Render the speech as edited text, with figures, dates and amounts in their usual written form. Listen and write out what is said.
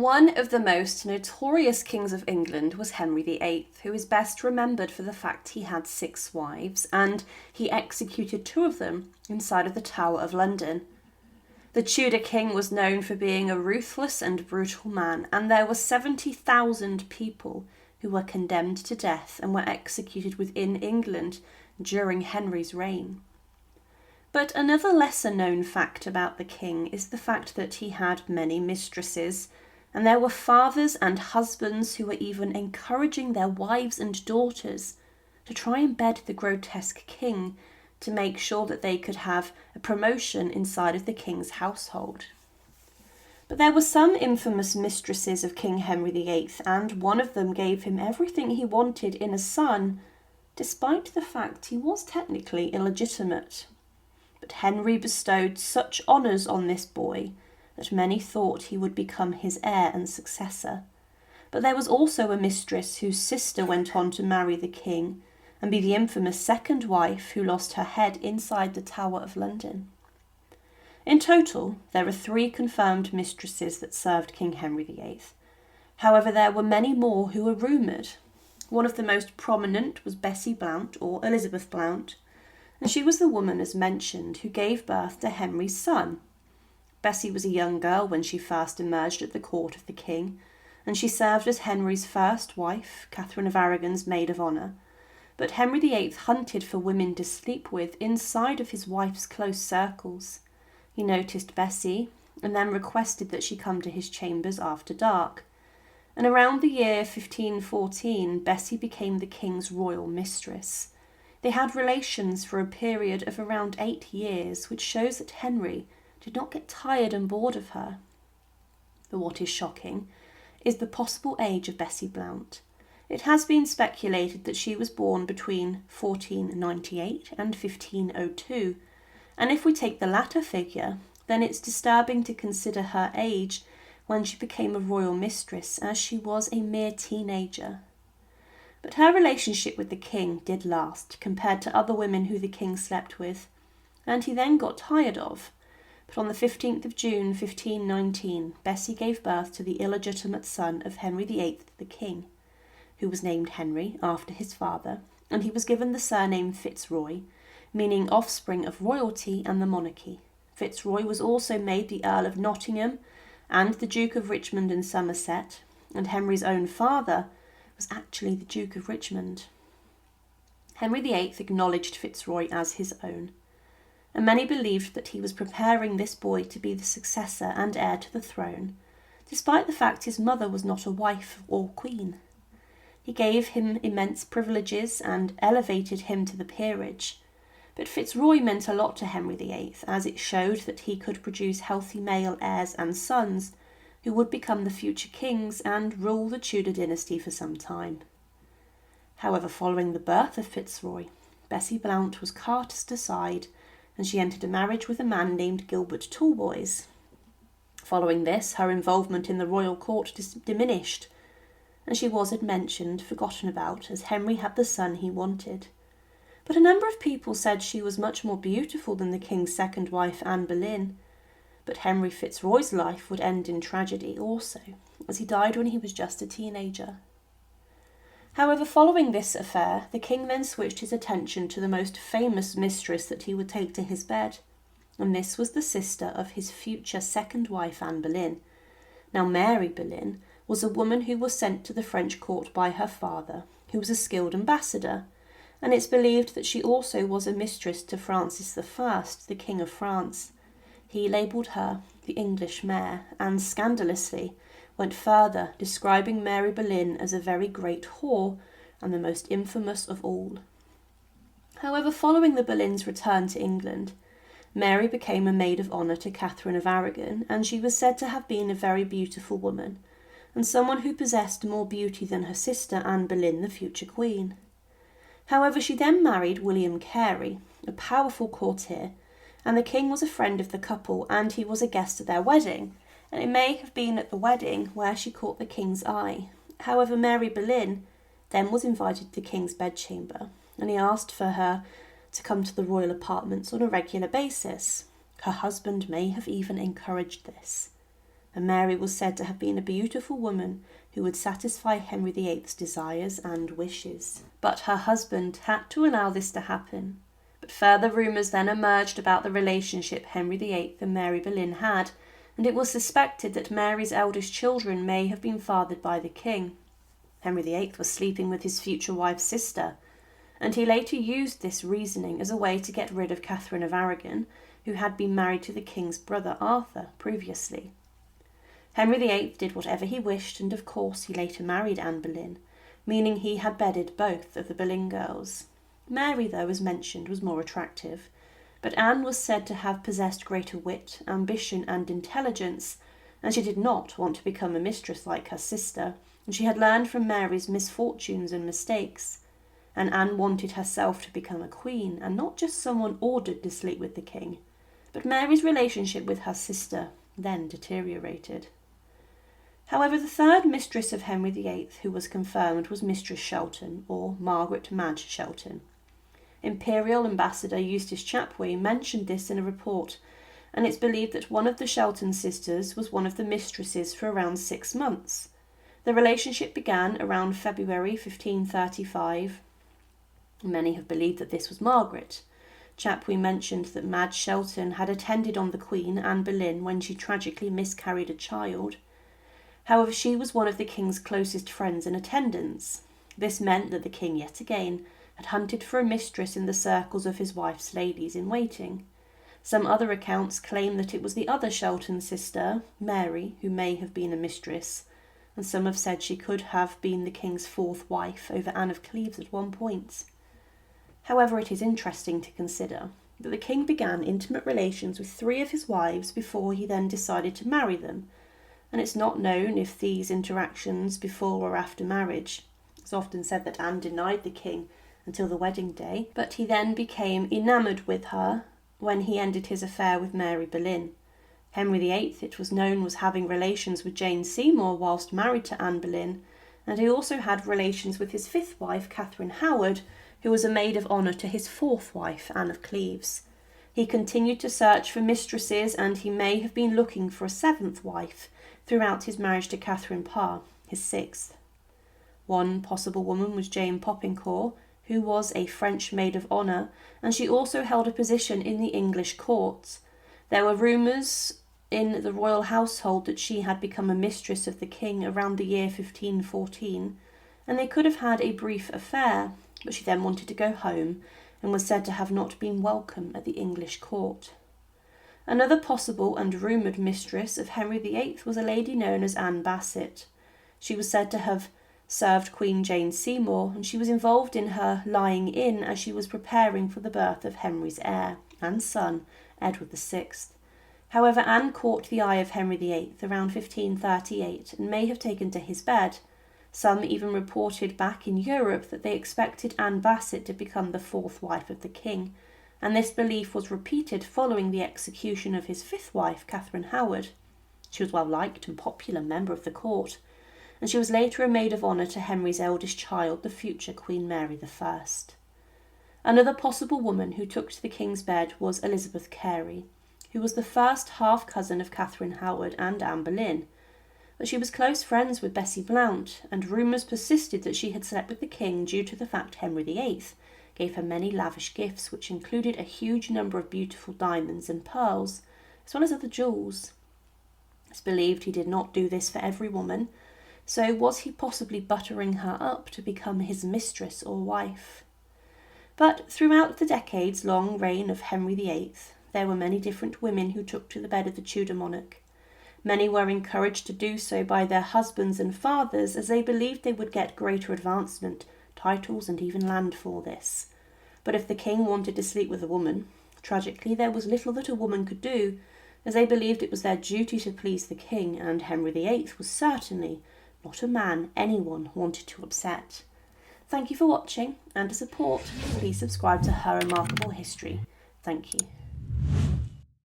One of the most notorious kings of England was Henry VIII, who is best remembered for the fact he had 6 wives, and he executed 2 of them inside of the Tower of London. The Tudor King was known for being a ruthless and brutal man, and there were 70,000 people who were condemned to death and were executed within England during Henry's reign. But another lesser-known fact about the king is the fact that he had many mistresses, and there were fathers and husbands who were even encouraging their wives and daughters to try and bed the grotesque king to make sure that they could have a promotion inside of the king's household. But there were some infamous mistresses of King Henry VIII, and one of them gave him everything he wanted in a son, despite the fact he was technically illegitimate. But Henry bestowed such honours on this boy that many thought he would become his heir and successor. But there was also a mistress whose sister went on to marry the king and be the infamous second wife who lost her head inside the Tower of London. In total, there are 3 confirmed mistresses that served King Henry VIII. However, there were many more who were rumoured. One of the most prominent was Bessie Blount, or Elizabeth Blount, and she was the woman, as mentioned, who gave birth to Henry's son. Bessie was a young girl when she first emerged at the court of the king, and she served as Henry's first wife, Catherine of Aragon's maid of honour. But Henry VIII hunted for women to sleep with inside of his wife's close circles. He noticed Bessie, and then requested that she come to his chambers after dark. And around the year 1514, Bessie became the king's royal mistress. They had relations for a period of around 8 years, which shows that Henry did not get tired and bored of her. But what is shocking is the possible age of Bessie Blount. It has been speculated that she was born between 1498 and 1502, and if we take the latter figure, then it's disturbing to consider her age when she became a royal mistress, as she was a mere teenager. But her relationship with the king did last, compared to other women who the king slept with, and he then got tired of. But on the 15th of June 1519, Bessie gave birth to the illegitimate son of Henry VIII the king, who was named Henry after his father, and he was given the surname Fitzroy, meaning offspring of royalty and the monarchy. Fitzroy was also made the Earl of Nottingham and the Duke of Richmond and Somerset, and Henry's own father was actually the Duke of Richmond. Henry VIII acknowledged Fitzroy as his own, and many believed that he was preparing this boy to be the successor and heir to the throne, despite the fact his mother was not a wife or queen. He gave him immense privileges and elevated him to the peerage, but Fitzroy meant a lot to Henry VIII, as it showed that he could produce healthy male heirs and sons who would become the future kings and rule the Tudor dynasty for some time. However, following the birth of Fitzroy, Bessie Blount was cast aside, and she entered a marriage with a man named Gilbert Talboys. Following this, her involvement in the royal court diminished, and she was, as mentioned, forgotten about, as Henry had the son he wanted. But a number of people said she was much more beautiful than the king's second wife, Anne Boleyn. But Henry Fitzroy's life would end in tragedy also, as he died when he was just a teenager. However, following this affair, the king then switched his attention to the most famous mistress that he would take to his bed, and this was the sister of his future second wife, Anne Boleyn. Now, Mary Boleyn was a woman who was sent to the French court by her father, who was a skilled ambassador, and it's believed that she also was a mistress to Francis I, the King of France. He labelled her the English mare, and scandalously went further, describing Mary Boleyn as a very great whore and the most infamous of all. However, following the Boleyns' return to England, Mary became a maid of honour to Catherine of Aragon, and she was said to have been a very beautiful woman, and someone who possessed more beauty than her sister Anne Boleyn, the future queen. However, she then married William Carey, a powerful courtier, and the king was a friend of the couple, and he was a guest at their wedding, and it may have been at the wedding where she caught the king's eye. However, Mary Boleyn then was invited to the king's bedchamber, and he asked for her to come to the royal apartments on a regular basis. Her husband may have even encouraged this. and Mary was said to have been a beautiful woman who would satisfy Henry VIII's desires and wishes. But her husband had to allow this to happen. But further rumours then emerged about the relationship Henry VIII and Mary Boleyn had, and it was suspected that Mary's eldest children may have been fathered by the king. Henry VIII was sleeping with his future wife's sister, and he later used this reasoning as a way to get rid of Catherine of Aragon, who had been married to the king's brother Arthur previously. Henry VIII did whatever he wished, and of course he later married Anne Boleyn, meaning he had bedded both of the Boleyn girls. Mary, though, as mentioned, was more attractive, but Anne was said to have possessed greater wit, ambition and intelligence, and she did not want to become a mistress like her sister, and she had learned from Mary's misfortunes and mistakes. And Anne wanted herself to become a queen, and not just someone ordered to sleep with the king. But Mary's relationship with her sister then deteriorated. However, the third mistress of Henry VIII who was confirmed was Mistress Shelton, or Margaret Madge Shelton. Imperial Ambassador Eustace Chapuis mentioned this in a report, and it's believed that one of the Shelton sisters was one of the mistresses for around 6 months. The relationship began around February 1535. Many have believed that this was Margaret. Chapuis mentioned that Madge Shelton had attended on the Queen, Anne Boleyn, when she tragically miscarried a child. However, she was one of the king's closest friends and attendants. This meant that the king, yet again, had hunted for a mistress in the circles of his wife's ladies-in-waiting. Some other accounts claim that it was the other Shelton sister, Mary, who may have been a mistress, and some have said she could have been the king's 4th wife over Anne of Cleves at one point. However, it is interesting to consider that the king began intimate relations with 3 of his wives before he then decided to marry them, and it's not known if these interactions before or after marriage. It's often said that Anne denied the king until the wedding day, but he then became enamoured with her when he ended his affair with Mary Boleyn. Henry VIII, it was known, was having relations with Jane Seymour whilst married to Anne Boleyn, and he also had relations with his 5th wife, Catherine Howard, who was a maid of honour to his 4th wife, Anne of Cleves. He continued to search for mistresses, and he may have been looking for a 7th wife throughout his marriage to Catherine Parr, his 6th. One possible woman was Jane Poppincourt, who was a French maid of honour, and she also held a position in the English courts. There were rumours in the royal household that she had become a mistress of the king around the year 1514, and they could have had a brief affair, but she then wanted to go home and was said to have not been welcome at the English court. Another possible and rumoured mistress of Henry VIII was a lady known as Anne Bassett. She was said to have served Queen Jane Seymour, and she was involved in her lying in as she was preparing for the birth of Henry's heir and son, Edward VI. However, Anne caught the eye of Henry VIII around 1538 and may have taken to his bed. Some even reported back in Europe that they expected Anne Bassett to become the 4th wife of the king, and this belief was repeated following the execution of his 5th wife, Catherine Howard. She was well liked and popular member of the court, and she was later a maid of honour to Henry's eldest child, the future Queen Mary I. Another possible woman who took to the king's bed was Elizabeth Carey, who was the first half-cousin of Catherine Howard and Anne Boleyn. But she was close friends with Bessie Blount, and rumours persisted that she had slept with the king due to the fact Henry VIII gave her many lavish gifts, which included a huge number of beautiful diamonds and pearls, as well as other jewels. It's believed he did not do this for every woman, so was he possibly buttering her up to become his mistress or wife? But throughout the decades-long reign of Henry VIII, there were many different women who took to the bed of the Tudor monarch. Many were encouraged to do so by their husbands and fathers, as they believed they would get greater advancement, titles and even land for this. But if the king wanted to sleep with a woman, tragically there was little that a woman could do, as they believed it was their duty to please the king, and Henry VIII was certainly not a man anyone wanted to upset. Thank you for watching, and to support, please subscribe to Her Remarkable History. Thank you.